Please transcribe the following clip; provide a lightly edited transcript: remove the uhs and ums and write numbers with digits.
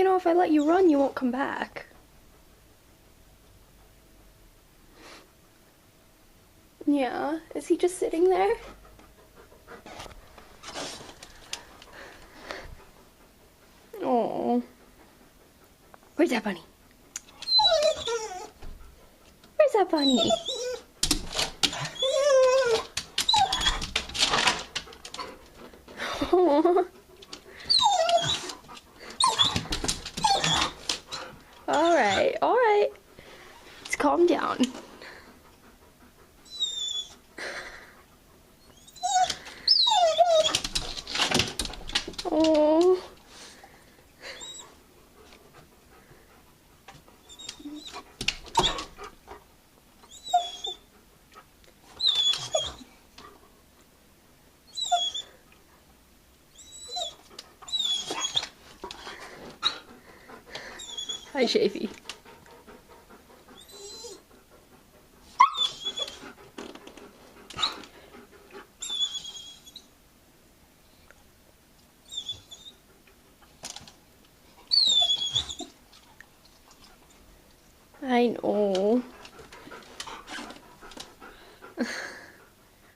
you know, if I let you run, you won't come back. Yeah, is he just sitting there? Oh, where's that bunny? Where's that bunny? Oh. All right. Let's calm down. Oh. Hi, Shafy. I know.